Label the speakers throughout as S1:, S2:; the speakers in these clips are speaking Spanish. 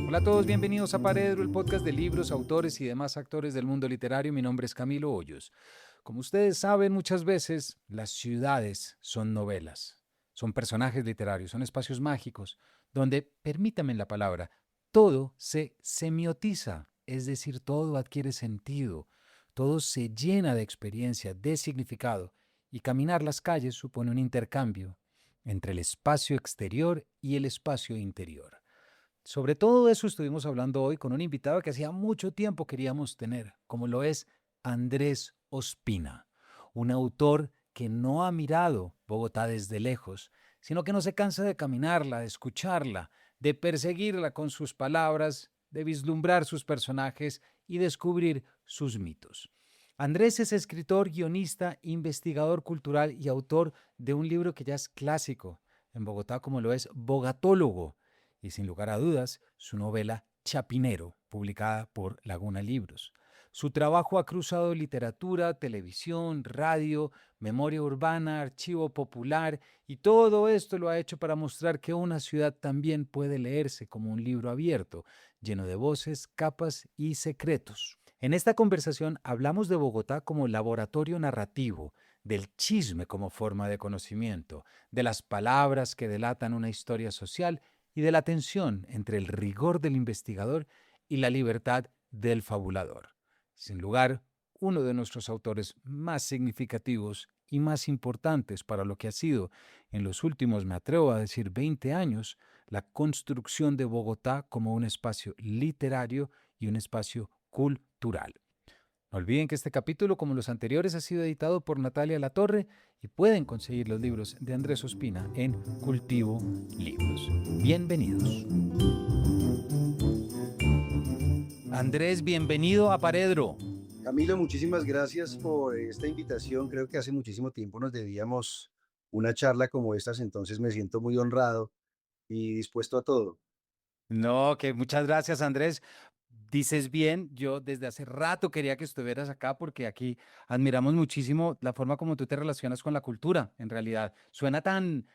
S1: Hola a todos, bienvenidos a Paredro, el podcast de libros, autores y demás actores del mundo literario. Mi nombre es Camilo Hoyos. Como ustedes saben, muchas veces las ciudades son novelas, son personajes literarios, son espacios mágicos, donde, permítame la palabra, todo se semiotiza, es decir, todo adquiere sentido, todo se llena de experiencia, de significado, y caminar las calles supone un intercambio entre el espacio exterior y el espacio interior. Sobre todo eso estuvimos hablando hoy con un invitado que hacía mucho tiempo queríamos tener, como lo es Andrés Ospina, un autor que no ha mirado Bogotá desde lejos, sino que no se cansa de caminarla, de escucharla, de perseguirla con sus palabras, de vislumbrar sus personajes y descubrir sus mitos. Andrés es escritor, guionista, investigador cultural y autor de un libro que ya es clásico en Bogotá, como lo es Bogatólogo, y sin lugar a dudas, su novela Chapinero, publicada por Laguna Libros. Su trabajo ha cruzado literatura, televisión, radio, memoria urbana, archivo popular, y todo esto lo ha hecho para mostrar que una ciudad también puede leerse como un libro abierto, lleno de voces, capas y secretos. En esta conversación hablamos de Bogotá como laboratorio narrativo, del chisme como forma de conocimiento, de las palabras que delatan una historia social y de la tensión entre el rigor del investigador y la libertad del fabulador. Sin lugar, uno de nuestros autores más significativos y más importantes para lo que ha sido en los últimos, me atrevo a decir, 20 años, la construcción de Bogotá como un espacio literario y un espacio cultural. No olviden que este capítulo, como los anteriores, ha sido editado por Natalia Latorre y pueden conseguir los libros de Andrés Ospina en Cultivo Libros. Bienvenidos. Andrés, bienvenido a Paredro.
S2: Camilo, muchísimas gracias por esta invitación. Creo que hace muchísimo tiempo nos debíamos una charla como estas, entonces me siento muy honrado y dispuesto a todo.
S1: No, que muchas gracias, Andrés. Dices bien, yo desde hace rato quería que estuvieras acá porque aquí admiramos muchísimo la forma como tú te relacionas con la cultura, en realidad. Suena tan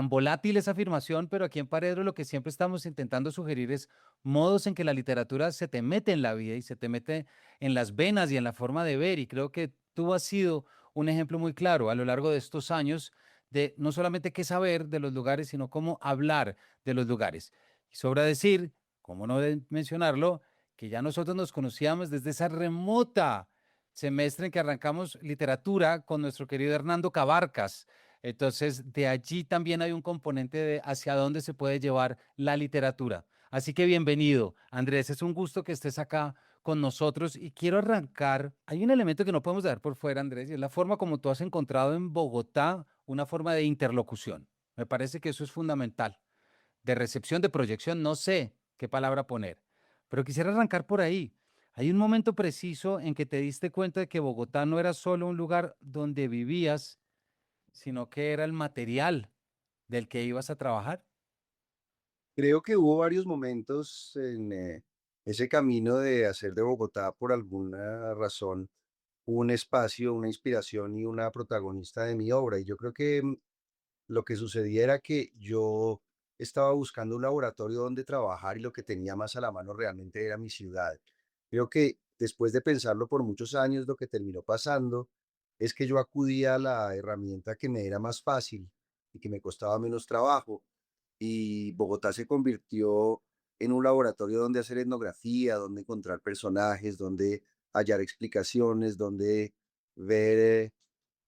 S1: volátil esa afirmación, pero aquí en Paredro lo que siempre estamos intentando sugerir es modos en que la literatura se te mete en la vida y se te mete en las venas y en la forma de ver. Y creo que tú has sido un ejemplo muy claro a lo largo de estos años de no solamente qué saber de los lugares, sino cómo hablar de los lugares. Y sobra decir, cómo no mencionarlo, que ya nosotros nos conocíamos desde esa remota semestre en que arrancamos literatura con nuestro querido Hernando Cabarcas. Entonces, de allí también hay un componente de hacia dónde se puede llevar la literatura. Así que bienvenido, Andrés, es un gusto que estés acá con nosotros y quiero arrancar. Hay un elemento que no podemos dejar por fuera, Andrés, y es la forma como tú has encontrado en Bogotá una forma de interlocución. Me parece que eso es fundamental de recepción, de proyección, no sé qué palabra poner, pero quisiera arrancar por ahí. Hay un momento preciso en que te diste cuenta de que Bogotá no era solo un lugar donde vivías, sino que era el material del que ibas a trabajar.
S2: Creo que hubo varios momentos en ese camino de hacer de Bogotá, por alguna razón, un espacio, una inspiración y una protagonista de mi obra. Y yo creo que lo que sucedía era que yo estaba buscando un laboratorio donde trabajar y lo que tenía más a la mano realmente era mi ciudad. Creo que después de pensarlo por muchos años, lo que terminó pasando es que yo acudía a la herramienta que me era más fácil y que me costaba menos trabajo. Y Bogotá se convirtió en un laboratorio donde hacer etnografía, donde encontrar personajes, donde hallar explicaciones, donde ver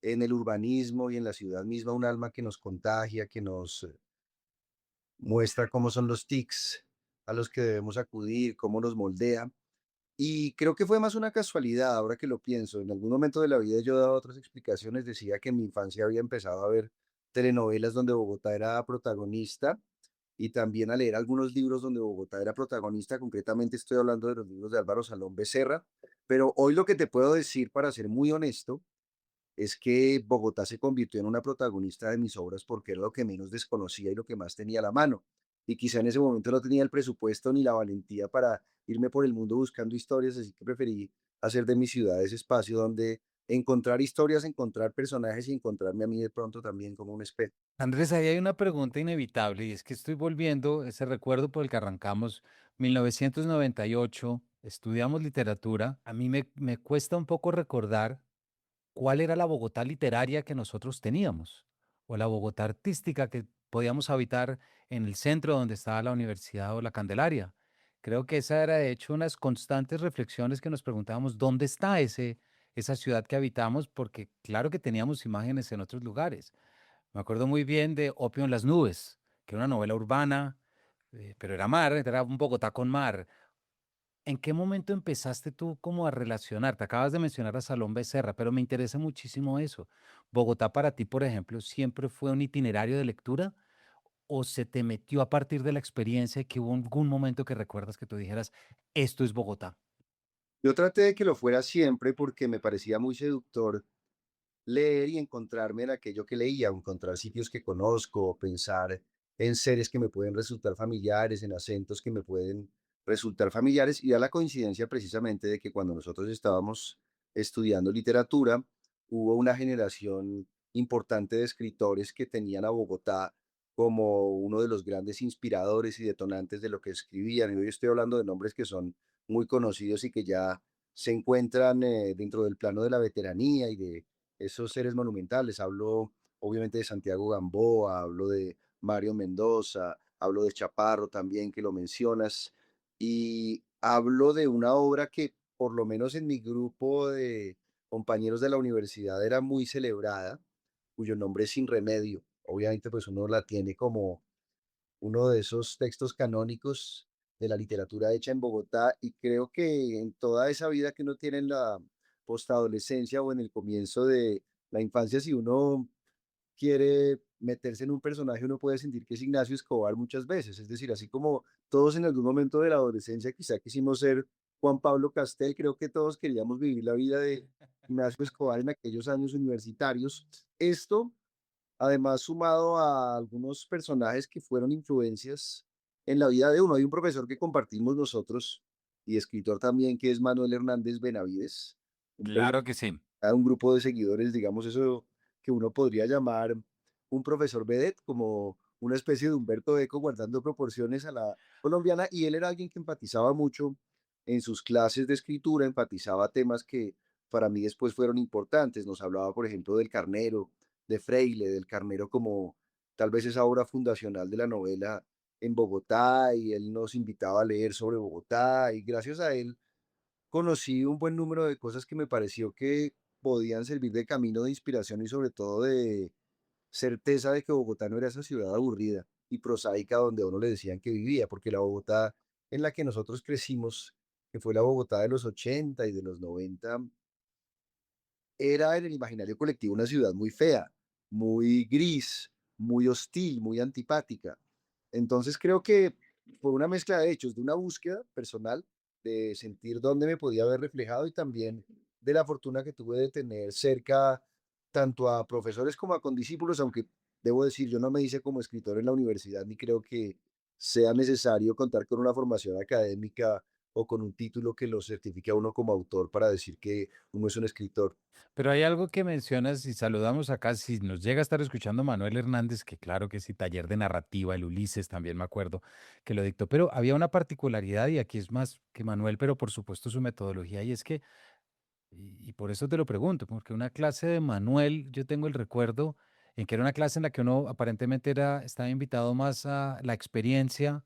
S2: en el urbanismo y en la ciudad misma un alma que nos contagia, que nos muestra cómo son los tics a los que debemos acudir, cómo nos moldea. Y creo que fue más una casualidad, ahora que lo pienso. En algún momento de la vida yo daba otras explicaciones, decía que en mi infancia había empezado a ver telenovelas donde Bogotá era protagonista y también a leer algunos libros donde Bogotá era protagonista. Concretamente estoy hablando de los libros de Álvaro Salón Becerra, pero hoy lo que te puedo decir, para ser muy honesto, es que Bogotá se convirtió en una protagonista de mis obras porque era lo que menos desconocía y lo que más tenía a la mano. Y quizá en ese momento no tenía el presupuesto ni la valentía para irme por el mundo buscando historias, así que preferí hacer de mi ciudad ese espacio donde encontrar historias, encontrar personajes y encontrarme a mí de pronto también como un espejo.
S1: Andrés, ahí hay una pregunta inevitable y es que estoy volviendo ese recuerdo por el que arrancamos 1998, estudiamos literatura. A mí me cuesta un poco recordar cuál era la Bogotá literaria que nosotros teníamos o la Bogotá artística que podíamos habitar en el centro donde estaba la universidad o la Candelaria. Creo que esa era de hecho unas constantes reflexiones que nos preguntábamos dónde está esa ciudad que habitamos, porque claro que teníamos imágenes en otros lugares. Me acuerdo muy bien de Opio en las nubes, que era una novela urbana, pero era mar, era un Bogotá con mar. ¿En qué momento empezaste tú como a relacionarte? Acabas de mencionar a Salón Becerra, pero me interesa muchísimo eso. ¿Bogotá para ti, por ejemplo, siempre fue un itinerario de lectura o se te metió a partir de la experiencia y que hubo algún momento que recuerdas que tú dijeras, esto es Bogotá?
S2: Yo traté de que lo fuera siempre porque me parecía muy seductor leer y encontrarme en aquello que leía, encontrar sitios que conozco, pensar en seres que me pueden resultar familiares, en acentos que me pueden resultar familiares, y da la coincidencia precisamente de que cuando nosotros estábamos estudiando literatura, hubo una generación importante de escritores que tenían a Bogotá como uno de los grandes inspiradores y detonantes de lo que escribían. Y hoy estoy hablando de nombres que son muy conocidos y que ya se encuentran dentro del plano de la veteranía y de esos seres monumentales. Hablo obviamente de Santiago Gamboa, hablo de Mario Mendoza, hablo de Chaparro también, que lo mencionas, y hablo de una obra que por lo menos en mi grupo de compañeros de la universidad era muy celebrada, cuyo nombre es Sin Remedio. Obviamente pues uno la tiene como uno de esos textos canónicos de la literatura hecha en Bogotá, y creo que en toda esa vida que uno tiene en la postadolescencia o en el comienzo de la infancia, si uno quiere meterse en un personaje, uno puede sentir que es Ignacio Escobar muchas veces. Es decir, así como todos en algún momento de la adolescencia quizá quisimos ser Juan Pablo Castel, creo que todos queríamos vivir la vida de Ignacio Escobar en aquellos años universitarios. Esto además, sumado a algunos personajes que fueron influencias en la vida de uno. Hay un profesor que compartimos nosotros y escritor también, que es Manuel Hernández Benavides, un
S1: Claro que sí.
S2: a un grupo de seguidores, digamos, eso que uno podría llamar un profesor vedette, como una especie de Humberto Eco guardando proporciones a la colombiana, y él era alguien que empatizaba mucho en sus clases de escritura, enfatizaba temas que para mí después fueron importantes. Nos hablaba, por ejemplo, del carnero, de Freile, del carnero como tal vez esa obra fundacional de la novela en Bogotá, y él nos invitaba a leer sobre Bogotá, y gracias a él conocí un buen número de cosas que me pareció que podían servir de camino de inspiración y sobre todo de certeza de que Bogotá no era esa ciudad aburrida y prosaica donde a uno le decían que vivía, porque la Bogotá en la que nosotros crecimos, que fue la Bogotá de los 80 y de los 90, era en el imaginario colectivo una ciudad muy fea, muy gris, muy hostil, muy antipática. Entonces creo que fue una mezcla de hechos, de una búsqueda personal, de sentir dónde me podía haber reflejado, y también de la fortuna que tuve de tener cerca tanto a profesores como a condiscípulos, aunque debo decir, yo no me hice como escritor en la universidad, ni creo que sea necesario contar con una formación académica o con un título que lo certifique a uno como autor para decir que uno es un escritor.
S1: Pero hay algo que mencionas y saludamos acá, si nos llega a estar escuchando Manuel Hernández, que claro que sí, taller de narrativa, el Ulises también me acuerdo que lo dictó, pero había una particularidad y aquí es más que Manuel, pero por supuesto su metodología, y es que, y por eso te lo pregunto, porque una clase de Manuel, yo tengo el recuerdo en que era una clase en la que uno aparentemente estaba invitado más a la experiencia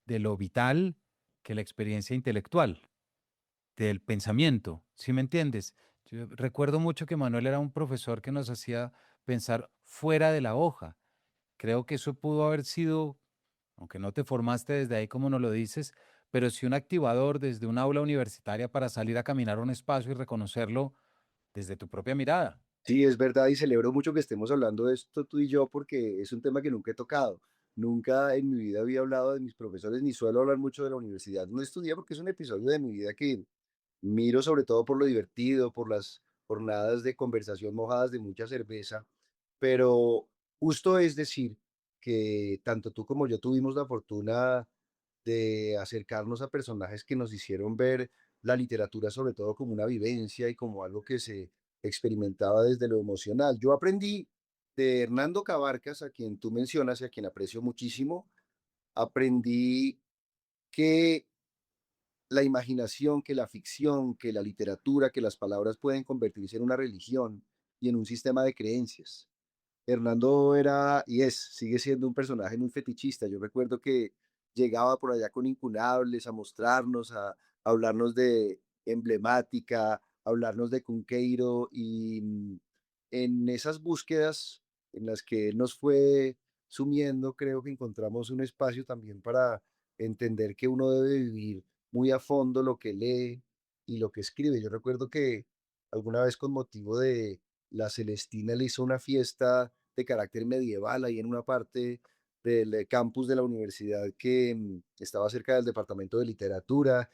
S1: de lo vital que la experiencia intelectual del pensamiento, ¿sí me entiendes? Yo recuerdo mucho que Manuel era un profesor que nos hacía pensar fuera de la hoja. Creo que eso pudo haber sido, aunque no te formaste desde ahí como nos lo dices, pero sí un activador desde un aula universitaria para salir a caminar un espacio y reconocerlo desde tu propia mirada.
S2: Sí, es verdad, y celebro mucho que estemos hablando de esto tú y yo, porque es un tema que nunca he tocado. Nunca en mi vida había hablado de mis profesores, ni suelo hablar mucho de la universidad. No estudié porque es un episodio de mi vida que miro sobre todo por lo divertido, por las jornadas de conversación mojadas de mucha cerveza, pero justo es decir que tanto tú como yo tuvimos la fortuna de acercarnos a personajes que nos hicieron ver la literatura sobre todo como una vivencia y como algo que se experimentaba desde lo emocional. Yo aprendí de Hernando Cabarcas, a quien tú mencionas y a quien aprecio muchísimo, aprendí que la imaginación, que la ficción, que la literatura, que las palabras pueden convertirse en una religión y en un sistema de creencias. Hernando era y sigue siendo un personaje muy fetichista. Yo recuerdo que llegaba por allá con incunables a mostrarnos, a hablarnos de emblemática, a hablarnos de Cunqueiro y en esas búsquedas en las que él nos fue sumiendo, creo que encontramos un espacio también para entender que uno debe vivir muy a fondo lo que lee y lo que escribe. Yo recuerdo que alguna vez con motivo de la Celestina le hizo una fiesta de carácter medieval ahí en una parte del campus de la universidad que estaba cerca del departamento de literatura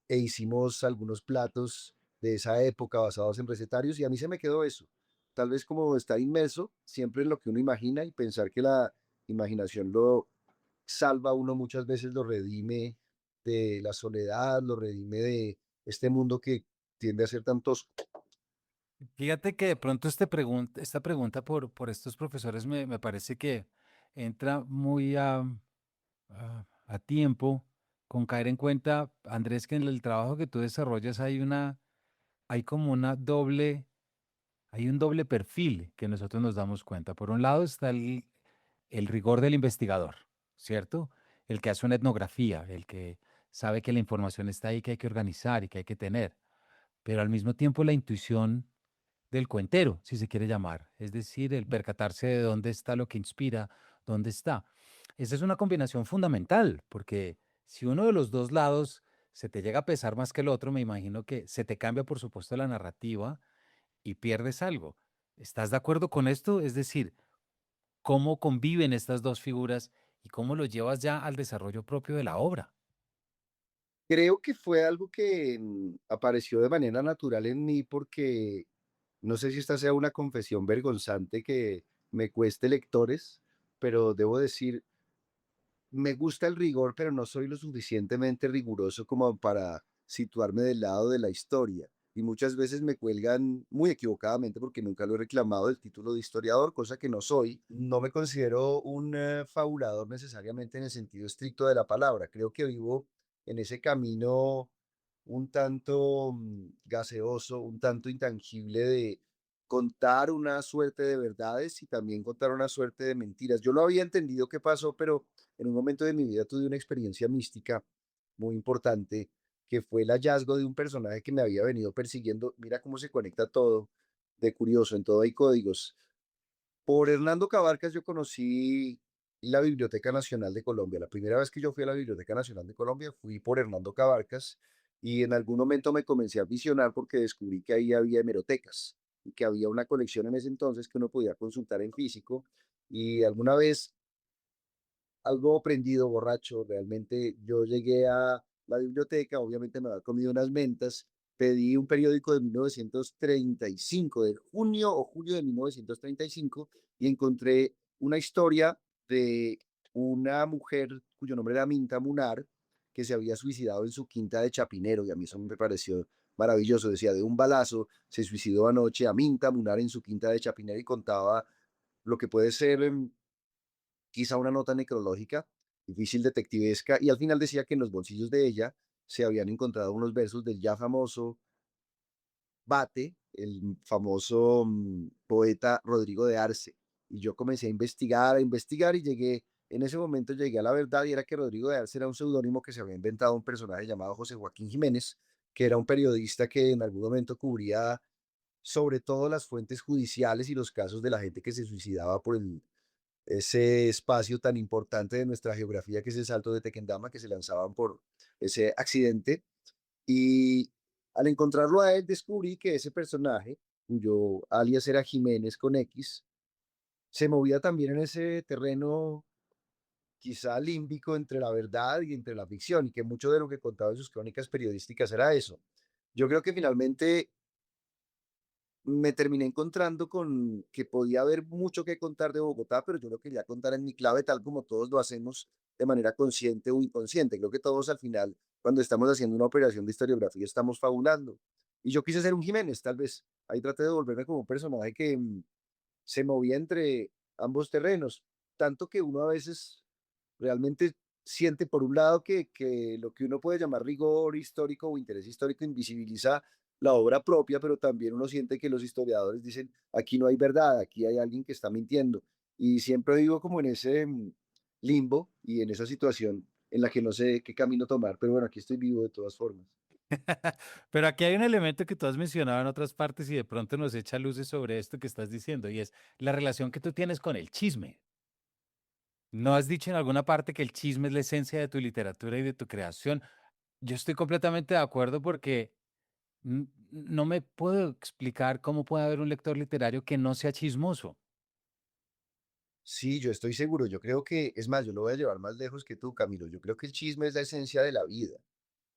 S2: e hicimos algunos platos de esa época basados en recetarios y a mí se me quedó eso. Tal vez como estar inmerso siempre en lo que uno imagina y pensar que la imaginación lo salva a uno muchas veces, lo redime de la soledad, lo redime de este mundo que tiende a ser tan tosco.
S1: Fíjate que de pronto esta pregunta por estos profesores me parece que entra muy a tiempo con caer en cuenta, Andrés, que en el trabajo que tú desarrollas hay como hay un doble perfil que nosotros nos damos cuenta. Por un lado está el rigor del investigador, ¿cierto? El que hace una etnografía, el que sabe que la información está ahí, que hay que organizar y que hay que tener, pero al mismo tiempo la intuición del cuentero, si se quiere llamar, es decir, el percatarse de dónde está lo que inspira, dónde está. Esa es una combinación fundamental, porque si uno de los dos lados se te llega a pesar más que el otro, me imagino que se te cambia, por supuesto, la narrativa y pierdes algo. ¿Estás de acuerdo con esto? Es decir, ¿cómo conviven estas dos figuras y cómo lo llevas ya al desarrollo propio de la obra?
S2: Creo que fue algo que apareció de manera natural en mí porque no sé si esta sea una confesión vergonzante que me cueste lectores, pero debo decir, me gusta el rigor, pero no soy lo suficientemente riguroso como para situarme del lado de la historia. Y muchas veces me cuelgan muy equivocadamente porque nunca lo he reclamado el título de historiador, cosa que no soy. No me considero un fabulador necesariamente en el sentido estricto de la palabra. Creo que vivo en ese camino un tanto gaseoso, un tanto intangible de contar una suerte de verdades y también contar una suerte de mentiras. Yo no había entendido qué pasó, pero en un momento de mi vida tuve una experiencia mística muy importante, que fue el hallazgo de un personaje que me había venido persiguiendo. Mira cómo se conecta todo de curioso, en todo hay códigos. Por Hernando Cabarcas yo conocí la Biblioteca Nacional de Colombia. La primera vez que yo fui a la Biblioteca Nacional de Colombia fui por Hernando Cabarcas y en algún momento me comencé a visionar porque descubrí que ahí había hemerotecas y que había una colección en ese entonces que uno podía consultar en físico y alguna vez algo prendido, borracho, realmente yo llegué a la biblioteca, obviamente me había comido unas mentas, pedí un periódico de 1935, de junio o julio de 1935, y encontré una historia de una mujer cuyo nombre era Minta Munar, que se había suicidado en su quinta de Chapinero, y a mí eso me pareció maravilloso. Decía, de un balazo se suicidó anoche a Minta Munar en su quinta de Chapinero y contaba lo que puede ser quizá una nota necrológica, difícil detectivesca, y al final decía que en los bolsillos de ella se habían encontrado unos versos del ya famoso Bate, el famoso poeta Rodrigo de Arce. Y yo comencé a investigar y llegué, en ese momento llegué a la verdad y era que Rodrigo de Arce era un seudónimo que se había inventado un personaje llamado José Joaquín Jiménez, que era un periodista que en algún momento cubría sobre todo las fuentes judiciales y los casos de la gente que se suicidaba por ese espacio tan importante de nuestra geografía que es el Salto de Tequendama, que se lanzaban por ese accidente. Y al encontrarlo a él, descubrí que ese personaje, cuyo alias era Jiménez con X, se movía también en ese terreno quizá límbico entre la verdad y entre la ficción, y que mucho de lo que contaba en sus crónicas periodísticas era eso. Yo creo que finalmente me terminé encontrando con que podía haber mucho que contar de Bogotá, pero yo lo quería contar en mi clave, tal como todos lo hacemos de manera consciente o inconsciente. Creo que todos al final cuando estamos haciendo una operación de historiografía, estamos fabulando. Y yo quise ser un Jiménez, tal vez. Ahí traté de volverme como un personaje que se movía entre ambos terrenos, tanto que uno a veces realmente siente, por un lado, que lo que uno puede llamar rigor histórico o interés histórico invisibiliza la obra propia, pero también uno siente que los historiadores dicen, aquí no hay verdad, aquí hay alguien que está mintiendo. Y siempre vivo como en ese limbo y en esa situación en la que no sé qué camino tomar, pero bueno, aquí estoy vivo de todas formas.
S1: Pero aquí hay un elemento que tú has mencionado en otras partes y de pronto nos echa luces sobre esto que estás diciendo, y es la relación que tú tienes con el chisme. ¿No has dicho en alguna parte que el chisme es la esencia de tu literatura y de tu creación? Yo estoy completamente de acuerdo porque no me puedo explicar cómo puede haber un lector literario que no sea chismoso.
S2: Sí, yo estoy seguro, yo creo que, es más, yo lo voy a llevar más lejos que tú, Camilo, yo creo que el chisme es la esencia de la vida,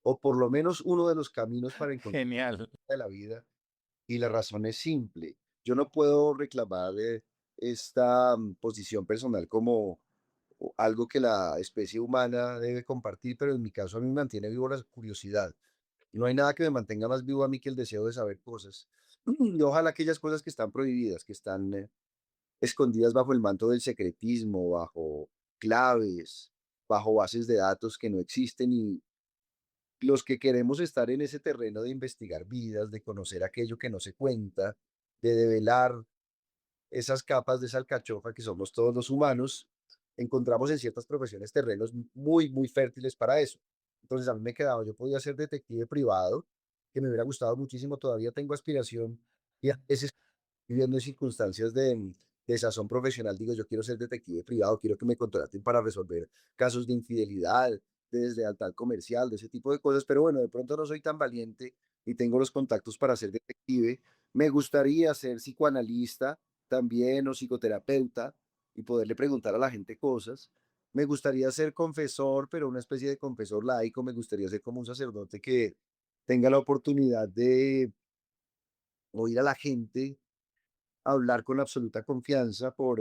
S2: o por lo menos uno de los caminos para encontrar
S1: Genial.
S2: de la vida. Y la razón es simple. Yo no puedo reclamar esta posición personal como algo que la especie humana debe compartir, pero en mi caso a mí me mantiene vivo la curiosidad. Y no hay nada que me mantenga más vivo a mí que el deseo de saber cosas. Y ojalá aquellas cosas que están prohibidas, que están escondidas bajo el manto del secretismo, bajo claves, bajo bases de datos que no existen y los que queremos estar en ese terreno de investigar vidas, de conocer aquello que no se cuenta, de develar esas capas de esa alcachofa que somos todos los humanos, encontramos en ciertas profesiones terrenos muy, muy fértiles para eso. Entonces a mí me quedaba, yo podía ser detective privado, que me hubiera gustado muchísimo, todavía tengo aspiración y a veces viviendo en circunstancias de sazón profesional, digo, yo quiero ser detective privado, quiero que me contraten para resolver casos de infidelidad, de deslealtad comercial, de ese tipo de cosas, pero bueno, de pronto no soy tan valiente y tengo los contactos para ser detective. Me gustaría ser psicoanalista también o psicoterapeuta y poderle preguntar a la gente cosas. Me gustaría ser confesor, pero una especie de confesor laico. Me gustaría ser como un sacerdote que tenga la oportunidad de oír a la gente hablar con absoluta confianza por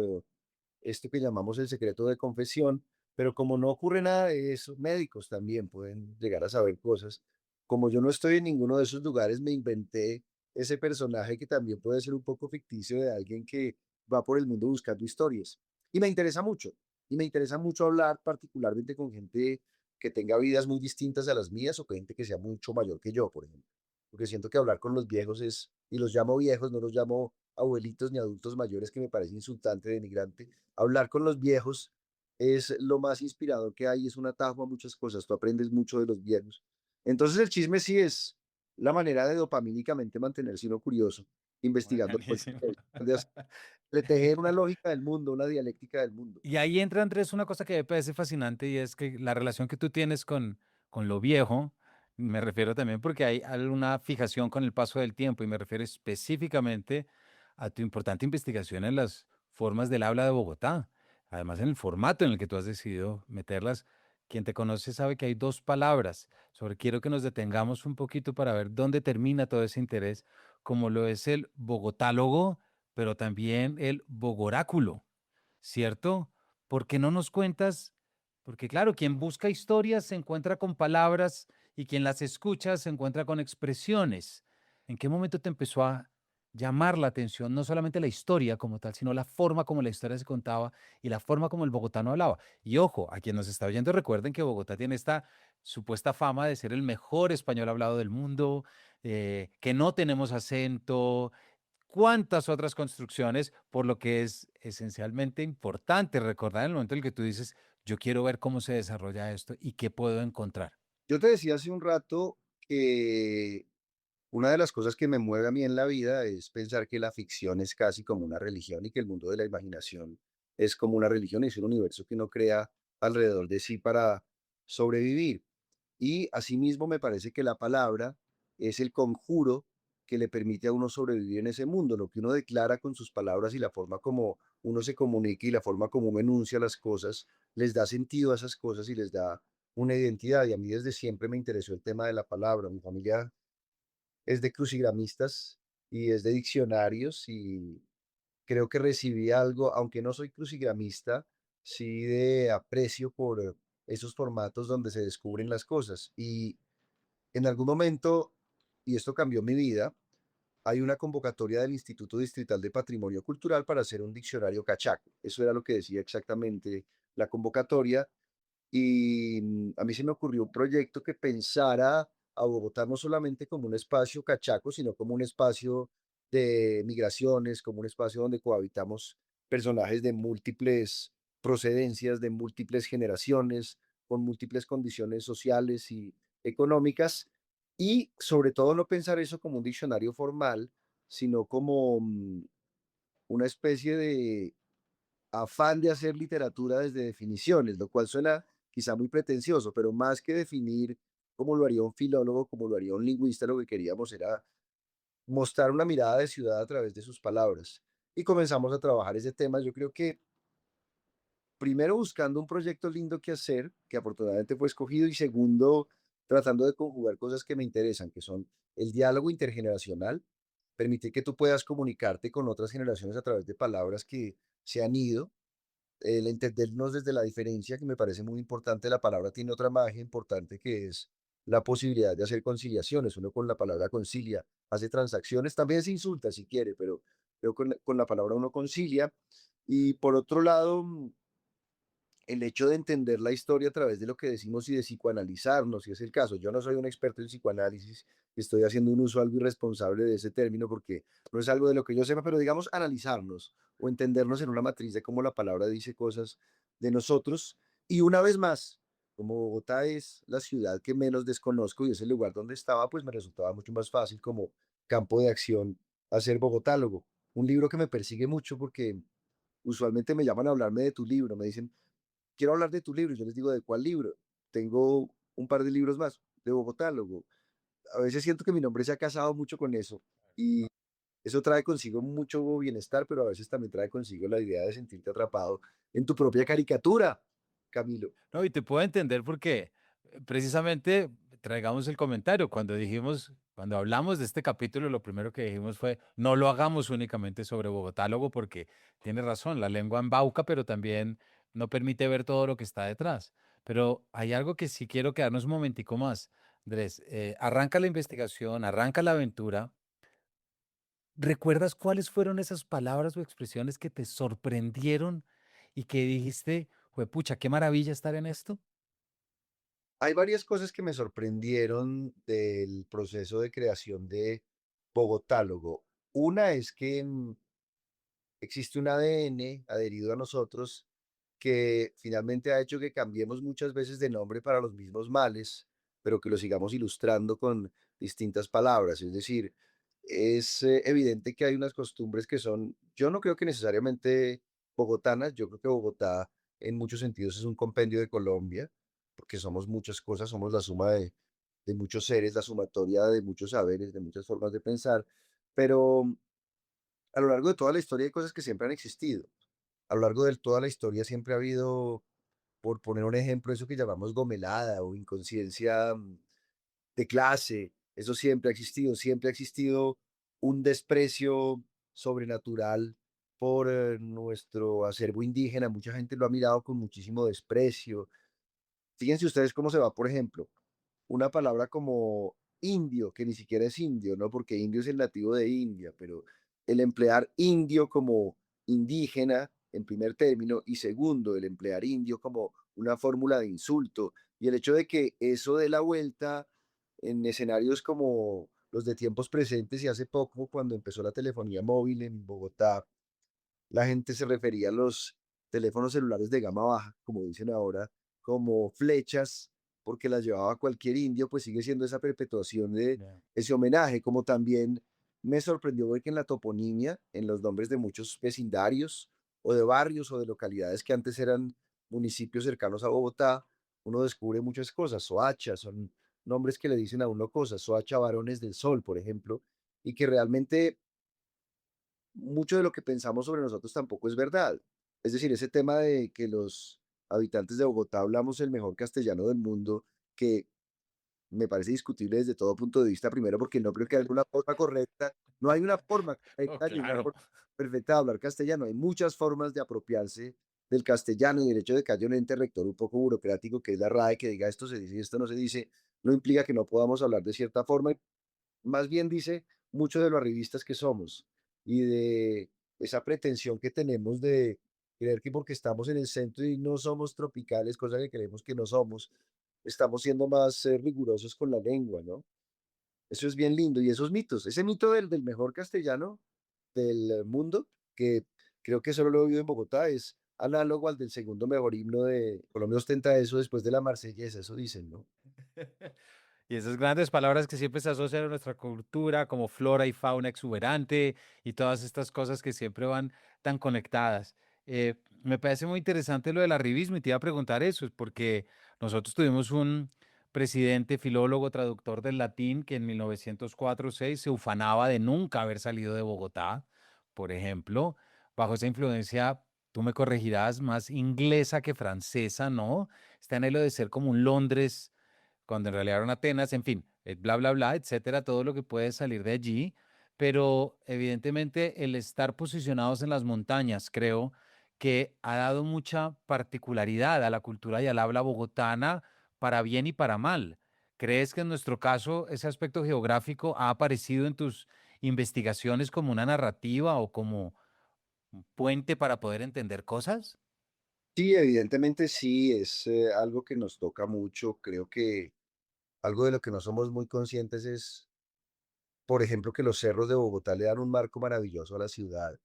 S2: esto que llamamos el secreto de confesión, pero como no ocurre nada de eso, médicos también pueden llegar a saber cosas. Como yo no estoy en ninguno de esos lugares, me inventé ese personaje que también puede ser un poco ficticio de alguien que va por el mundo buscando historias. Y me interesa mucho, y me interesa mucho hablar particularmente con gente que tenga vidas muy distintas a las mías o con gente que sea mucho mayor que yo, por ejemplo. Porque siento que hablar con los viejos es, y los llamo viejos, no los llamo abuelitos ni adultos mayores, que me parece insultante, denigrante. Hablar con los viejos es lo más inspirador que hay, es un atajo a muchas cosas, tú aprendes mucho de los viejos. Entonces el chisme sí es la manera de dopamínicamente mantenerse uno curioso, investigando todo
S1: Buenísimo.
S2: de tejer una lógica del mundo, una dialéctica del mundo.
S1: Y ahí entra, Andrés, una cosa que me parece fascinante y es que la relación que tú tienes con lo viejo, me refiero también porque hay alguna fijación con el paso del tiempo y me refiero específicamente a tu importante investigación en las formas del habla de Bogotá, además en el formato en el que tú has decidido meterlas. Quien te conoce sabe que hay dos palabras. Sobre quiero que nos detengamos un poquito para ver dónde termina todo ese interés, como lo es el bogotálogo, pero también el bogoráculo. ¿Cierto? ¿Por qué no nos cuentas? Porque claro, quien busca historias se encuentra con palabras y quien las escucha se encuentra con expresiones. ¿En qué momento te empezó a llamar la atención no solamente la historia como tal, sino la forma como la historia se contaba y la forma como el bogotano hablaba? Y ojo, a quien nos está oyendo, recuerden que Bogotá tiene esta supuesta fama de ser el mejor español hablado del mundo, que no tenemos acento, cuántas otras construcciones, por lo que es esencialmente importante recordar en el momento en el que tú dices, yo quiero ver cómo se desarrolla esto y qué puedo encontrar.
S2: Yo te decía hace un rato que una de las cosas que me mueve a mí en la vida es pensar que la ficción es casi como una religión y que el mundo de la imaginación es como una religión, es un universo que uno crea alrededor de sí para sobrevivir. Y asimismo me parece que la palabra es el conjuro que le permite a uno sobrevivir en ese mundo, lo que uno declara con sus palabras y la forma como uno se comunica y la forma como uno enuncia las cosas, les da sentido a esas cosas y les da una identidad. Y a mí desde siempre me interesó el tema de la palabra. Mi familia es de crucigramistas y es de diccionarios y creo que recibí algo, aunque no soy crucigramista, sí de aprecio por esos formatos donde se descubren las cosas. Y en algún momento, y esto cambió mi vida, hay una convocatoria del Instituto Distrital de Patrimonio Cultural para hacer un diccionario cachaco. Eso era lo que decía exactamente la convocatoria. Y a mí se me ocurrió un proyecto que pensara a Bogotá no solamente como un espacio cachaco, sino como un espacio de migraciones, como un espacio donde cohabitamos personajes de múltiples procedencias, de múltiples generaciones, con múltiples condiciones sociales y económicas, y sobre todo no pensar eso como un diccionario formal, sino como una especie de afán de hacer literatura desde definiciones, lo cual suena quizá muy pretencioso, pero más que definir como lo haría un filólogo, como lo haría un lingüista, lo que queríamos era mostrar una mirada de ciudad a través de sus palabras. Y comenzamos a trabajar ese tema. Yo creo que primero buscando un proyecto lindo que hacer, que afortunadamente fue escogido, y segundo, tratando de conjugar cosas que me interesan, que son el diálogo intergeneracional, permitir que tú puedas comunicarte con otras generaciones a través de palabras que se han ido, el entendernos desde la diferencia, que me parece muy importante. La palabra tiene otra magia importante, que es la posibilidad de hacer conciliaciones. Uno con la palabra concilia hace transacciones, también se insulta si quiere, pero con la palabra uno concilia. Y por otro lado, el hecho de entender la historia a través de lo que decimos y de psicoanalizarnos, si es el caso. Yo no soy un experto en psicoanálisis, estoy haciendo un uso algo irresponsable de ese término porque no es algo de lo que yo sepa, pero digamos analizarnos o entendernos en una matriz de cómo la palabra dice cosas de nosotros. Y una vez más, como Bogotá es la ciudad que menos desconozco y es el lugar donde estaba, pues me resultaba mucho más fácil como campo de acción hacer Bogotálogo. Un libro que me persigue mucho porque usualmente me llaman a hablarme de tu libro, me dicen, quiero hablar de tu libro. Y yo les digo, ¿de cuál libro? Tengo un par de libros más, de Bogotálogo. A veces siento que mi nombre se ha casado mucho con eso y eso trae consigo mucho bienestar, pero a veces también trae consigo la idea de sentirte atrapado en tu propia caricatura, Camilo.
S1: No, y te puedo entender porque precisamente traigamos el comentario. Cuando hablamos de este capítulo, lo primero que dijimos fue, no lo hagamos únicamente sobre Bogotálogo porque tiene razón, la lengua embauca, pero también no permite ver todo lo que está detrás. Pero hay algo que sí quiero quedarnos un momentico más. Andrés, arranca la investigación, arranca la aventura. ¿Recuerdas cuáles fueron esas palabras o expresiones que te sorprendieron y que dijiste, pucha, qué maravilla estar en esto?
S2: Hay varias cosas que me sorprendieron del proceso de creación de Bogotálogo. Una es que existe un ADN adherido a nosotros que finalmente ha hecho que cambiemos muchas veces de nombre para los mismos males, pero que lo sigamos ilustrando con distintas palabras. Es decir, es evidente que hay unas costumbres que son, yo no creo que necesariamente bogotanas. Yo creo que Bogotá en muchos sentidos es un compendio de Colombia, porque somos muchas cosas, somos la suma de muchos seres, la sumatoria de muchos saberes, de muchas formas de pensar, pero a lo largo de toda la historia hay cosas que siempre han existido. A lo largo de toda la historia siempre ha habido, por poner un ejemplo, eso que llamamos gomelada o inconsciencia de clase. Eso siempre ha existido un desprecio sobrenatural por nuestro acervo indígena. Mucha gente lo ha mirado con muchísimo desprecio. Fíjense ustedes cómo se va, por ejemplo, una palabra como indio, que ni siquiera es indio, ¿no? Porque indio es el nativo de India, pero el emplear indio como indígena en primer término y segundo, el emplear indio como una fórmula de insulto y el hecho de que eso dé la vuelta en escenarios como los de tiempos presentes y hace poco cuando empezó la telefonía móvil en Bogotá, la gente se refería a los teléfonos celulares de gama baja, como dicen ahora, como flechas, porque las llevaba cualquier indio, pues sigue siendo esa perpetuación de
S1: Ya.
S2: ese homenaje, como también me sorprendió ver que en la toponimia, en los nombres de muchos vecindarios o de barrios o de localidades que antes eran municipios cercanos a Bogotá, uno descubre muchas cosas. Soacha son nombres que le dicen a uno cosas, Soacha Varones del Sol, por ejemplo, y que realmente mucho de lo que pensamos sobre nosotros tampoco es verdad. Es decir, ese tema de que los habitantes de Bogotá hablamos el mejor castellano del mundo, que me parece discutible desde todo punto de vista, primero porque no creo que haya alguna forma correcta, no hay una forma
S1: Oh,
S2: correcta ni una
S1: claro.
S2: forma perfecta de hablar castellano, hay muchas formas de apropiarse del castellano y el hecho de que haya un ente rector un poco burocrático que es la RAE, que diga esto se dice y esto no se dice, no implica que no podamos hablar de cierta forma, y más bien dice mucho de lo arribistas que somos y de esa pretensión que tenemos de creer que porque estamos en el centro y no somos tropicales, cosa que creemos que no somos, estamos siendo más rigurosos con la lengua, ¿no? Eso es bien lindo. Y esos mitos, ese mito del mejor castellano del mundo, que creo que solo lo he oído en Bogotá, es análogo al del segundo mejor himno de Colombia, ostenta eso después de la Marsellesa, eso dicen, ¿no?
S1: Y esas grandes palabras que siempre se asocian a nuestra cultura, como flora y fauna exuberante y todas estas cosas que siempre van tan conectadas. Me parece muy interesante lo del arribismo y te iba a preguntar eso, es porque nosotros tuvimos un presidente, filólogo, traductor del latín que en 1904-6 se ufanaba de nunca haber salido de Bogotá, por ejemplo, bajo esa influencia, tú me corregirás, más inglesa que francesa, ¿no? Este anhelo de ser como un Londres cuando en realidad eran Atenas, en fin, bla, bla, bla, etcétera, todo lo que puede salir de allí, pero evidentemente el estar posicionados en las montañas, creo que ha dado mucha particularidad a la cultura y al habla bogotana para bien y para mal. ¿Crees que en nuestro caso ese aspecto geográfico ha aparecido en tus investigaciones como una narrativa o como un puente para poder entender cosas?
S2: Sí, evidentemente sí, es algo que nos toca mucho. Creo que algo de lo que no somos muy conscientes es, por ejemplo, que los cerros de Bogotá le dan un marco maravilloso a la ciudad.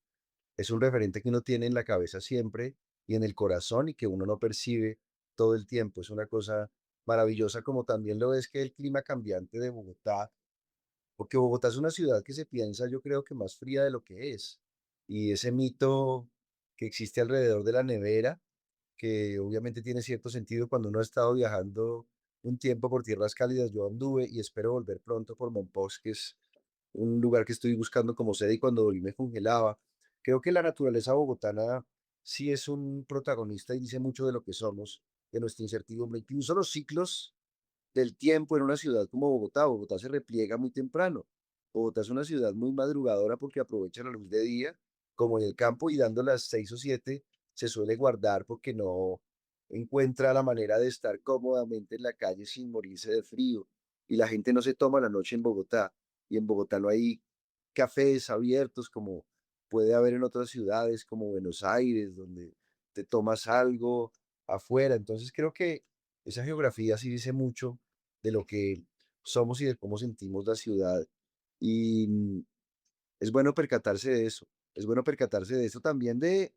S2: Es un referente que uno tiene en la cabeza siempre y en el corazón y que uno no percibe todo el tiempo. Es una cosa maravillosa, como también lo es que el clima cambiante de Bogotá, porque Bogotá es una ciudad que se piensa, yo creo que más fría de lo que es. Y ese mito que existe alrededor de la nevera, que obviamente tiene cierto sentido cuando uno ha estado viajando un tiempo por tierras cálidas. Yo anduve y espero volver pronto por Mompox, que es un lugar que estoy buscando como sede y cuando volví me congelaba. Creo que la naturaleza bogotana sí es un protagonista y dice mucho de lo que somos, de nuestra incertidumbre. Incluso los ciclos del tiempo en una ciudad como Bogotá. Bogotá se repliega muy temprano. Bogotá es una ciudad muy madrugadora porque aprovecha la luz de día, como en el campo, y dando las 6 o 7 se suele guardar porque no encuentra la manera de estar cómodamente en la calle sin morirse de frío. Y la gente no se toma la noche en Bogotá. Y en Bogotá no hay cafés abiertos como puede haber en otras ciudades como Buenos Aires, donde te tomas algo afuera. Entonces creo que esa geografía sí dice mucho de lo que somos y de cómo sentimos la ciudad. Y es bueno percatarse de eso. Es bueno percatarse de eso también, de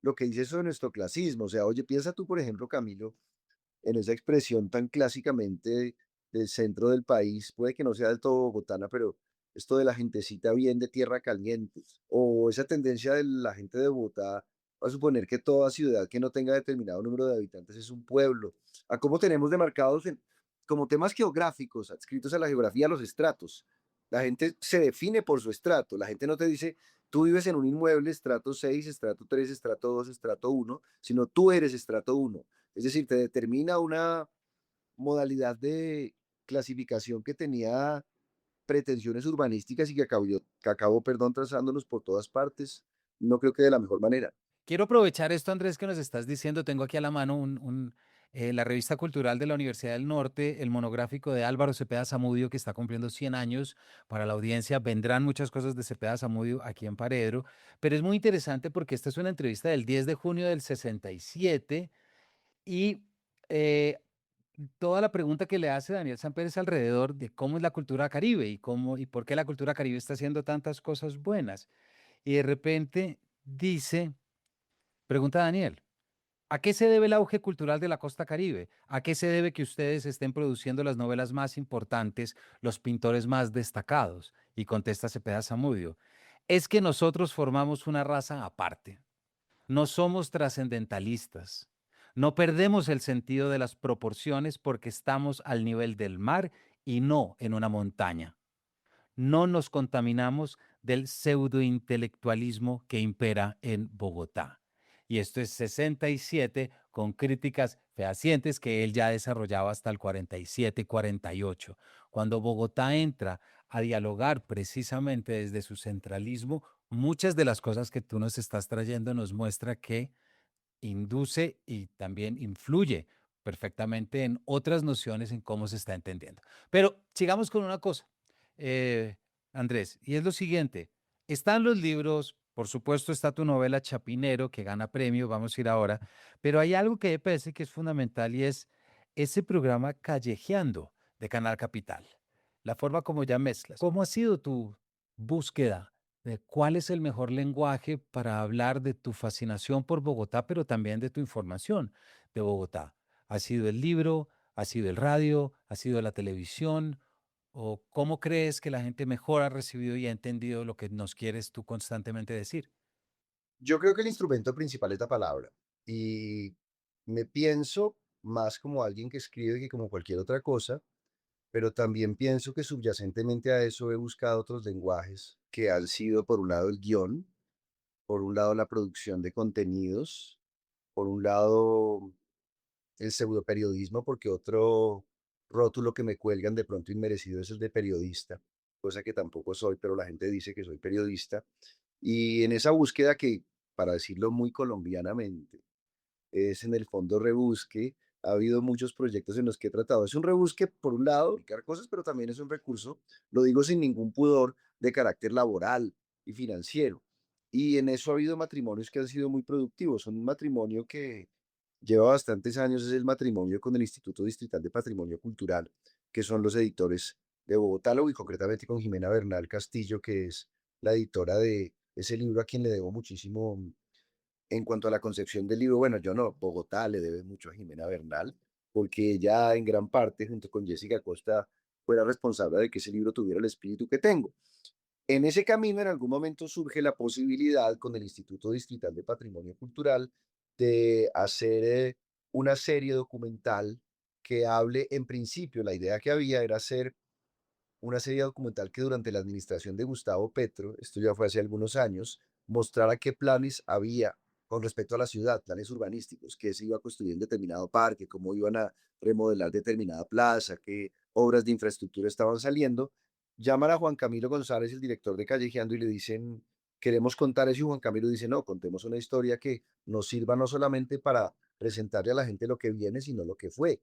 S2: lo que dice eso de nuestro clasismo. O sea, oye, piensa tú, por ejemplo, Camilo, en esa expresión tan clásicamente del centro del país, puede que no sea del todo bogotana, pero esto de la gentecita bien de tierra caliente, o esa tendencia de la gente de Bogotá a suponer que toda ciudad que no tenga determinado número de habitantes es un pueblo, a cómo tenemos demarcados como temas geográficos, adscritos a la geografía, los estratos. La gente se define por su estrato, la gente no te dice, tú vives en un inmueble estrato 6, estrato 3, estrato 2, estrato uno, sino tú eres estrato uno. Es decir, te determina una modalidad de clasificación que tenía pretensiones urbanísticas y que acabó, perdón, trazándonos por todas partes. No creo que de la mejor manera.
S1: Quiero aprovechar esto, Andrés, que nos estás diciendo. Tengo aquí a la mano la revista cultural de la Universidad del Norte, el monográfico de Álvaro Cepeda Zamudio, que está cumpliendo 100 años para la audiencia. Vendrán muchas cosas de Cepeda Zamudio aquí en Paredro, pero es muy interesante porque esta es una entrevista del 10 de junio del 67 y eh, toda la pregunta que le hace Daniel Samper es alrededor de cómo es la cultura caribe y cómo y por qué la cultura caribe está haciendo tantas cosas buenas. Y de repente dice, pregunta Daniel. ¿A qué se debe el auge cultural de la costa Caribe? ¿A qué se debe que ustedes estén produciendo las novelas más importantes, los pintores más destacados? Y contesta Cepeda Zamudio, es que nosotros formamos una raza aparte. No somos trascendentalistas. No perdemos el sentido de las proporciones porque estamos al nivel del mar y no en una montaña. No nos contaminamos del pseudointelectualismo que impera en Bogotá. Y esto es 67 con críticas fehacientes que él ya desarrollaba hasta el 47-48. Cuando Bogotá entra a dialogar precisamente desde su centralismo, muchas de las cosas que tú nos estás trayendo nos muestra que induce y también influye perfectamente en otras nociones en cómo se está entendiendo. Pero sigamos con una cosa, eh, Andrés, y es lo siguiente. Están los libros, por supuesto está tu novela Chapinero, que gana premio, vamos a ir ahora, pero hay algo que me parece que es fundamental y es ese programa Callejeando de Canal Capital, la forma como ya mezclas. ¿Cómo ha sido tu búsqueda de cuál es el mejor lenguaje para hablar de tu fascinación por Bogotá, pero también de tu información de Bogotá? ¿Ha sido el libro? ¿Ha sido el radio? ¿Ha sido la televisión? ¿O cómo crees que la gente mejor ha recibido y ha entendido lo que nos quieres tú constantemente decir?
S2: Yo creo que el instrumento principal es la palabra y me pienso más como alguien que escribe que como cualquier otra cosa, pero también pienso que subyacentemente a eso he buscado otros lenguajes que han sido, por un lado, el guión, por un lado, la producción de contenidos, por un lado, el pseudoperiodismo, porque otro rótulo que me cuelgan de pronto inmerecido es el de periodista, cosa que tampoco soy, pero la gente dice que soy periodista. Y en esa búsqueda que, para decirlo muy colombianamente, es en el fondo rebusque. Ha habido muchos proyectos en los que he tratado. Es un rebusque, por un lado, explicar cosas, pero también es un recurso, lo digo sin ningún pudor, de carácter laboral y financiero. Y en eso ha habido matrimonios que han sido muy productivos. Son un matrimonio que lleva bastantes años, es el matrimonio con el Instituto Distrital de Patrimonio Cultural, que son los editores de Bogotá, y concretamente con Jimena Bernal Castillo, que es la editora de ese libro a quien le debo muchísimo. En cuanto a la concepción del libro, bueno, yo no, Bogotá le debe mucho a Jimena Bernal, porque ella en gran parte, junto con Jessica Costa, fue la responsable de que ese libro tuviera el espíritu que tengo. En ese camino, en algún momento surge la posibilidad con el Instituto Distrital de Patrimonio Cultural de hacer una serie documental que hable, en principio, la idea que había era hacer una serie documental que durante la administración de Gustavo Petro, esto ya fue hace algunos años, mostrara qué planes había con respecto a la ciudad, planes urbanísticos, qué se iba a construir en determinado parque, cómo iban a remodelar determinada plaza, qué obras de infraestructura estaban saliendo. Llaman a Juan Camilo González, el director de Callejeando, y le dicen, queremos contar eso, y Juan Camilo dice, no, contemos una historia que nos sirva no solamente para presentarle a la gente lo que viene, sino lo que fue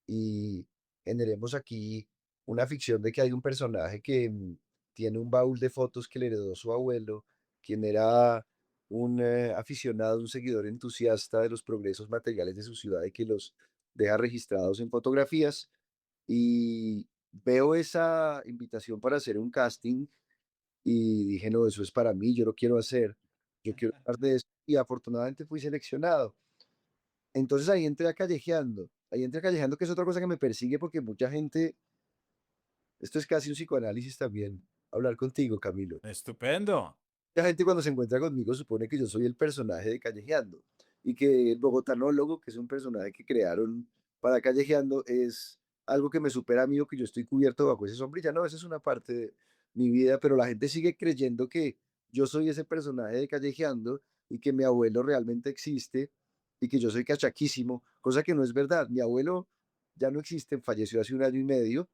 S2: y generemos aquí una ficción de que hay un personaje que tiene un baúl de fotos que le heredó su abuelo, quien era un aficionado, un seguidor entusiasta de los progresos materiales de su ciudad y que los deja registrados en fotografías. Y veo esa invitación para hacer un casting y dije, no, eso es para mí, yo lo quiero hacer, yo quiero hablar de eso. Y afortunadamente fui seleccionado. Entonces ahí entré a callejeando, que es otra cosa que me persigue porque mucha gente, esto es casi un psicoanálisis también, hablar contigo, Camilo.
S1: Estupendo.
S2: La gente cuando se encuentra conmigo supone que yo soy el personaje de Callejeando y que el bogotanólogo, que es un personaje que crearon para Callejeando, es algo que me supera a mí o que yo estoy cubierto bajo ese sombrilla. No, esa es una parte de mi vida, pero la gente sigue creyendo que yo soy ese personaje de Callejeando y que mi abuelo realmente existe y que yo soy cachaquísimo, cosa que no es verdad. Mi abuelo ya no existe, falleció hace un año y medio,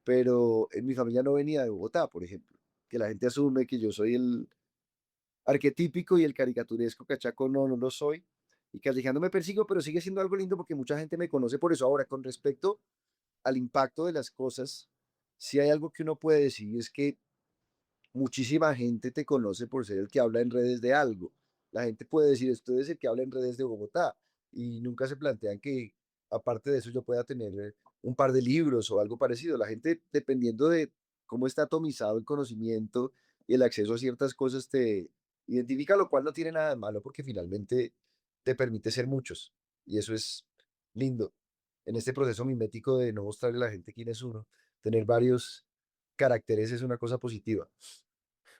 S2: pero en mi familia no venía de Bogotá, por ejemplo, que la gente asume que yo soy el arquetípico y el caricaturesco cachaco, no, no lo soy. Y Callejando me persigo, pero sigue siendo algo lindo porque mucha gente me conoce por eso. Ahora, con respecto al impacto de las cosas, si hay algo que uno puede decir es que muchísima gente te conoce por ser el que habla en redes de algo. La gente puede decir, esto es el que habla en redes de Bogotá, y nunca se plantean que, aparte de eso, yo pueda tener un par de libros o algo parecido. La gente, dependiendo de cómo está atomizado el conocimiento y el acceso a ciertas cosas, te identifica, lo cual no tiene nada de malo porque finalmente te permite ser muchos. Y eso es lindo. En este proceso mimético de no mostrarle a la gente quién es uno, tener varios caracteres es una cosa positiva.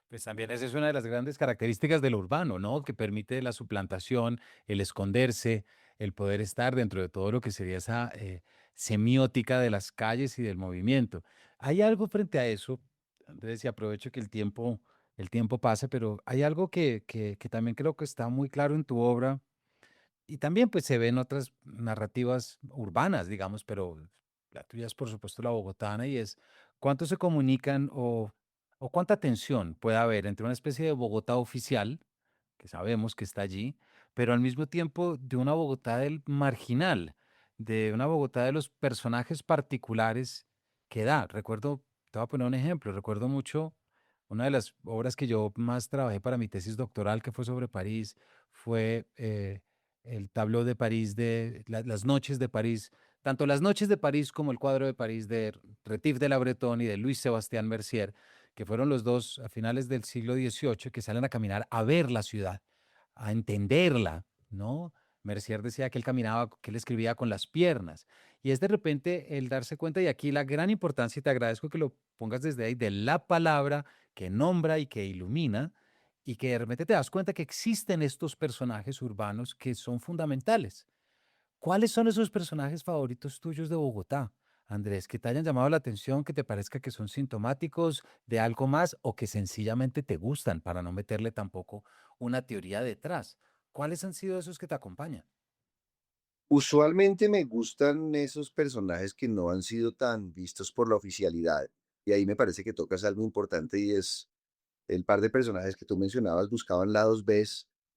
S1: Pues también esa es una de las grandes características del urbano, ¿no? Que permite la suplantación, el esconderse, el poder estar dentro de todo lo que sería esa semiótica de las calles y del movimiento. Hay algo frente a eso, Andrés, y aprovecho que el tiempo pasa, pero hay algo que también creo que está muy claro en tu obra y también pues se ve en otras narrativas urbanas, digamos, pero la tuya es por supuesto la bogotana y es cuánto se comunican o cuánta tensión puede haber entre una especie de Bogotá oficial, que sabemos que está allí, pero al mismo tiempo de una Bogotá del marginal, de una Bogotá de los personajes particulares que da. Recuerdo, te voy a poner un ejemplo, recuerdo mucho una de las obras que yo más trabajé para mi tesis doctoral, que fue sobre París, fue el tableau de París, las noches de París, tanto las noches de París como el cuadro de París de Retif de la Bretonne y de Luis Sebastián Mercier, que fueron los dos a finales del siglo XVIII que salen a caminar a ver la ciudad, a entenderla, ¿no? Mercier decía que él caminaba, que él escribía con las piernas. Y es de repente el darse cuenta, y aquí la gran importancia, y te agradezco que lo pongas desde ahí, de la palabra que nombra y que ilumina, y que de repente te das cuenta que existen estos personajes urbanos que son fundamentales. ¿Cuáles son esos personajes favoritos tuyos de Bogotá, Andrés, que te hayan llamado la atención, que te parezca que son sintomáticos de algo más o que sencillamente te gustan para no meterle tampoco una teoría detrás? ¿Cuáles han sido esos que te acompañan?
S2: Usualmente me gustan esos personajes que no han sido tan vistos por la oficialidad. Y ahí me parece que tocas algo importante y es el par de personajes que tú mencionabas buscaban lados B,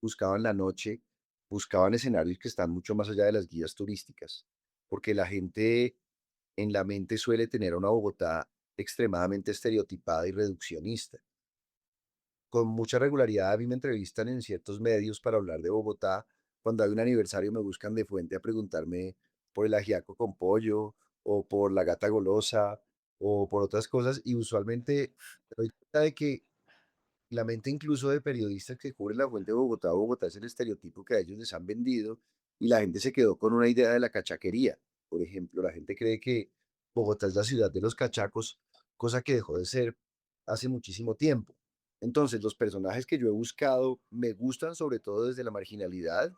S2: buscaban la noche, buscaban escenarios que están mucho más allá de las guías turísticas, porque la gente en la mente suele tener a una Bogotá extremadamente estereotipada y reduccionista. Con mucha regularidad a mí me entrevistan en ciertos medios para hablar de Bogotá. Cuando hay un aniversario me buscan de fuente a preguntarme por el ajiaco con pollo o por la gata golosa o por otras cosas y usualmente me doy cuenta de que la mente incluso de periodistas que cubren la fuente de Bogotá, Bogotá es el estereotipo que a ellos les han vendido y la gente se quedó con una idea de la cachaquería. Por ejemplo, la gente cree que Bogotá es la ciudad de los cachacos, cosa que dejó de ser hace muchísimo tiempo. Entonces, los personajes que yo he buscado me gustan sobre todo desde la marginalidad.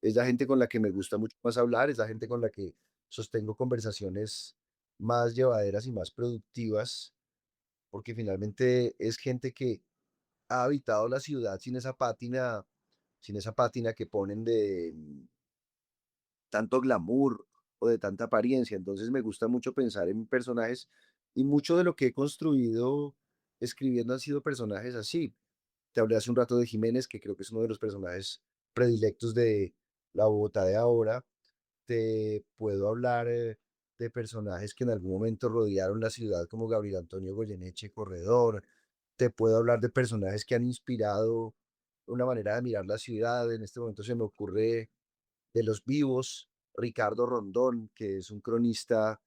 S2: Es la gente con la que me gusta mucho más hablar, es la gente con la que sostengo conversaciones más llevaderas y más productivas, porque finalmente es gente que ha habitado la ciudad sin esa pátina que ponen de tanto glamour o de tanta apariencia. Entonces me gusta mucho pensar en personajes y mucho de lo que he construido escribiendo han sido personajes así. Te hablé hace un rato de Jiménez, que creo que es uno de los personajes predilectos de la Bogotá de ahora. Te puedo hablar de personajes que en algún momento rodearon la ciudad, como Gabriel Antonio Goyeneche Corredor. Te puedo hablar de personajes que han inspirado una manera de mirar la ciudad. En este momento se me ocurre de los vivos, Ricardo Rondón, que es un cronista,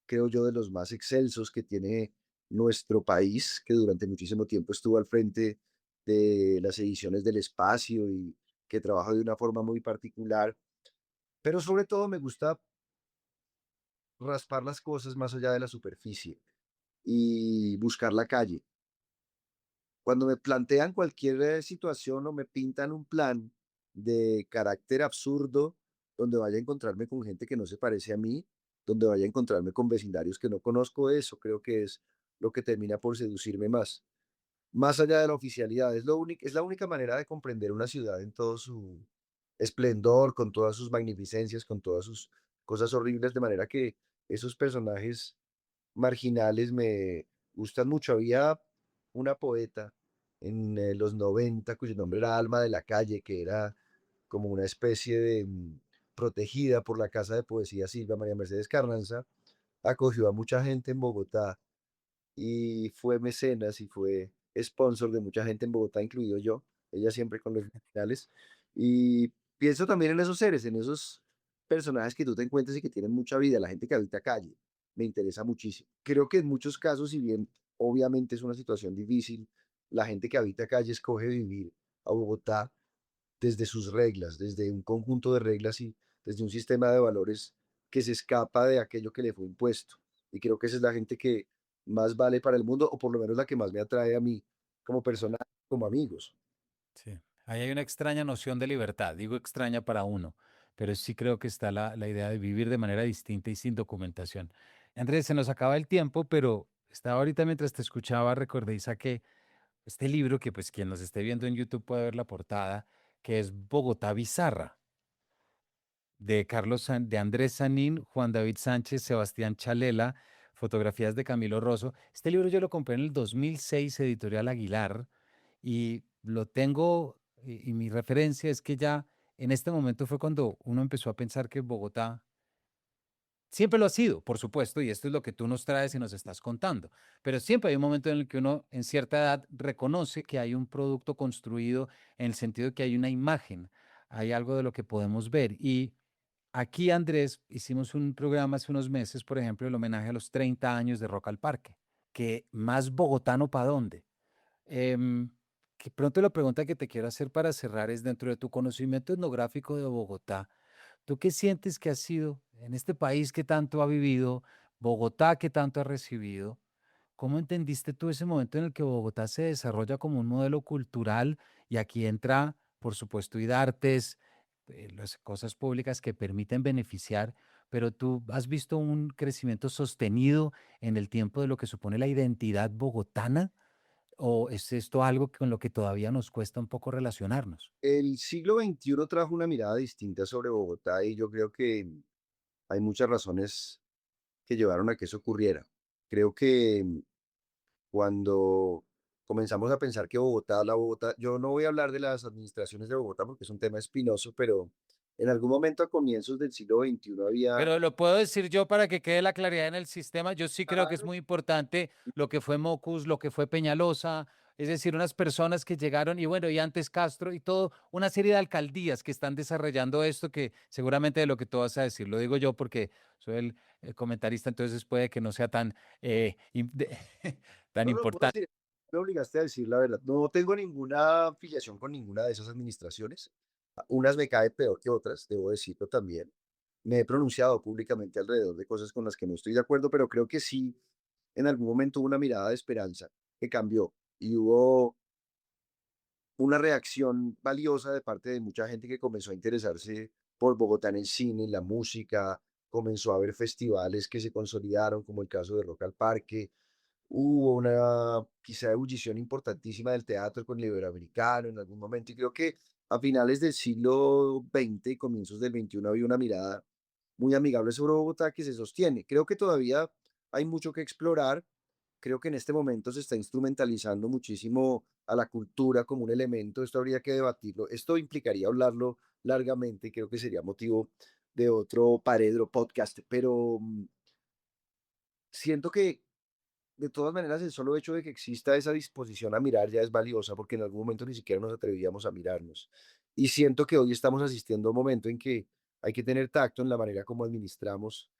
S2: creo yo, de los más excelsos que tiene nuestro país, que durante muchísimo tiempo estuvo al frente de las ediciones del Espacio y que trabaja de una forma muy particular. Pero sobre todo me gusta raspar las cosas más allá de la superficie y buscar la calle. Cuando me plantean cualquier situación o me pintan un plan de carácter absurdo, donde vaya a encontrarme con gente que no se parece a mí, donde vaya a encontrarme con vecindarios que no conozco, eso creo que es lo que termina por seducirme más. Más allá de la oficialidad, es la única manera de comprender una ciudad en todo su esplendor, con todas sus magnificencias, con todas sus cosas horribles, de manera que esos personajes marginales me gustan mucho. Había una poeta en los 90 cuyo nombre era Alma de la Calle, que era como una especie de protegida por la Casa de Poesía Silva María Mercedes Carranza, acogió a mucha gente en Bogotá y fue mecenas y fue sponsor de mucha gente en Bogotá, incluido yo, ella siempre con los finales. Y pienso también en esos seres, en esos personajes que tú te encuentras y que tienen mucha vida, la gente que habita calle, me interesa muchísimo. Creo que en muchos casos, si bien obviamente es una situación difícil, la gente que habita calle escoge vivir a Bogotá desde sus reglas, desde un conjunto de reglas y desde un sistema de valores que se escapa de aquello que le fue impuesto. Y creo que esa es la gente que más vale para el mundo, o por lo menos la que más me atrae a mí como persona, como amigos.
S1: Sí. Ahí hay una extraña noción de libertad. Digo extraña para uno, pero sí creo que está la idea de vivir de manera distinta y sin documentación. Andrés, se nos acaba el tiempo, pero estaba ahorita mientras te escuchaba, recordé y saqué este libro que pues quien nos esté viendo en YouTube puede ver la portada, que es Bogotá Bizarra, de Andrés Sanín, Juan David Sánchez, Sebastián Chalela, fotografías de Camilo Rosso. Este libro yo lo compré en el 2006, Editorial Aguilar, y lo tengo, y mi referencia es que ya en este momento fue cuando uno empezó a pensar que Bogotá siempre lo ha sido, por supuesto, y esto es lo que tú nos traes y nos estás contando, pero siempre hay un momento en el que uno en cierta edad reconoce que hay un producto construido en el sentido de que hay una imagen, hay algo de lo que podemos ver. Y aquí, Andrés, hicimos un programa hace unos meses, por ejemplo, el homenaje a los 30 años de Rock al Parque, que más bogotano para dónde. Em, que pronto la pregunta que te quiero hacer para cerrar es, dentro de tu conocimiento etnográfico de Bogotá, ¿tú qué sientes que ha sido en este país que tanto ha vivido, Bogotá que tanto ha recibido? ¿Cómo entendiste tú ese momento en el que Bogotá se desarrolla como un modelo cultural y aquí entra, por supuesto, IDARTES, las cosas públicas que permiten beneficiar, pero tú has visto un crecimiento sostenido en el tiempo de lo que supone la identidad bogotana? ¿O es esto algo con lo que todavía nos cuesta un poco relacionarnos?
S2: El siglo XXI trajo una mirada distinta sobre Bogotá y yo creo que hay muchas razones que llevaron a que eso ocurriera. Creo que cuando comenzamos a pensar que Bogotá, la Bogotá, yo no voy a hablar de las administraciones de Bogotá porque es un tema espinoso, pero en algún momento a comienzos del siglo XXI había,
S1: Pero lo puedo decir yo para que quede la claridad en el sistema. Yo sí creo que es
S2: claro,
S1: muy importante lo que fue Mocus, lo que fue Peñalosa, es decir, unas personas que llegaron y bueno, y antes Castro y todo, una serie de alcaldías que están desarrollando esto que seguramente de lo que tú vas a decir, lo digo yo porque soy el comentarista, entonces puede que no sea tan, tan
S2: no lo puedo
S1: importante.
S2: decir, me obligaste a decir la verdad, no tengo ninguna afiliación con ninguna de esas administraciones, unas me caen peor que otras, debo decirlo también. Me he pronunciado públicamente alrededor de cosas con las que no estoy de acuerdo, pero creo que sí, en algún momento hubo una mirada de esperanza que cambió y hubo una reacción valiosa de parte de mucha gente que comenzó a interesarse por Bogotá en el cine, en la música, comenzó a haber festivales que se consolidaron, como el caso de Rock al Parque. Hubo una quizá ebullición importantísima del teatro con el Iberoamericano en algún momento, y creo que a finales del siglo XX y comienzos del XXI había una mirada muy amigable sobre Bogotá que se sostiene. Creo que todavía hay mucho que explorar. Creo que en este momento se está instrumentalizando muchísimo a la cultura como un elemento. Esto habría que debatirlo. Esto implicaría hablarlo largamente y creo que sería motivo de otro Paredro podcast, pero siento que de todas maneras, el solo hecho de que exista esa disposición a mirar ya es valiosa, porque en algún momento ni siquiera nos atrevíamos a mirarnos. Y siento que hoy estamos asistiendo a un momento en que hay que tener tacto en la manera como administramos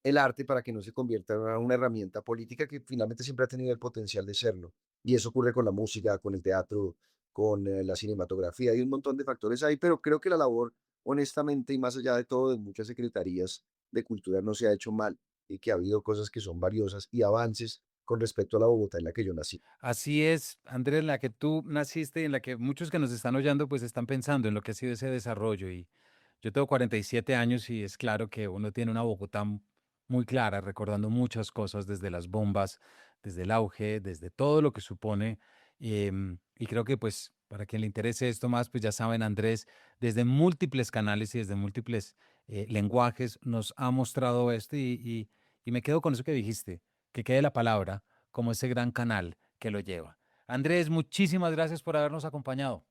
S2: el arte para que no se convierta en una herramienta política que finalmente siempre ha tenido el potencial de serlo. Y eso ocurre con la música, con el teatro, con la cinematografía. Hay un montón de factores ahí, pero creo que la labor, honestamente, y más allá de todo, de muchas secretarías de cultura no se ha hecho mal y que ha habido cosas que son valiosas y avances con respecto a la Bogotá en la que yo nací.
S1: Así es, Andrés, en la que tú naciste y en la que muchos que nos están oyendo pues están pensando en lo que ha sido ese desarrollo. Y yo tengo 47 años y es claro que uno tiene una Bogotá muy clara, recordando muchas cosas desde las bombas, desde el auge, desde todo lo que supone. Y creo que pues para quien le interese esto más, pues ya saben, Andrés, desde múltiples canales y desde múltiples lenguajes nos ha mostrado esto y me quedo con eso que dijiste, que quede la palabra como ese gran canal que lo lleva. Andrés, muchísimas gracias por habernos acompañado.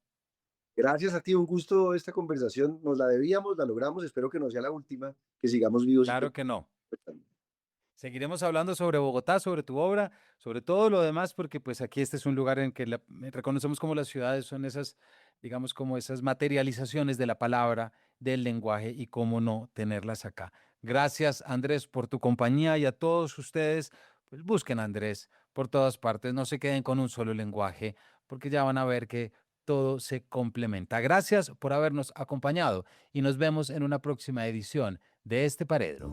S2: Gracias a ti, un gusto esta conversación. Nos la debíamos, la logramos. Espero que no sea la última, que sigamos vivos y
S1: Claro que no.
S2: conversando.
S1: Seguiremos hablando sobre Bogotá, sobre tu obra, sobre todo lo demás, porque pues aquí este es un lugar en que reconocemos como las ciudades son esas, digamos, como esas materializaciones de la palabra, del lenguaje y cómo no tenerlas acá. Gracias, Andrés, por tu compañía y a todos ustedes, pues busquen a Andrés por todas partes, no se queden con un solo lenguaje, porque ya van a ver que todo se complementa. Gracias por habernos acompañado y nos vemos en una próxima edición de este Paredro.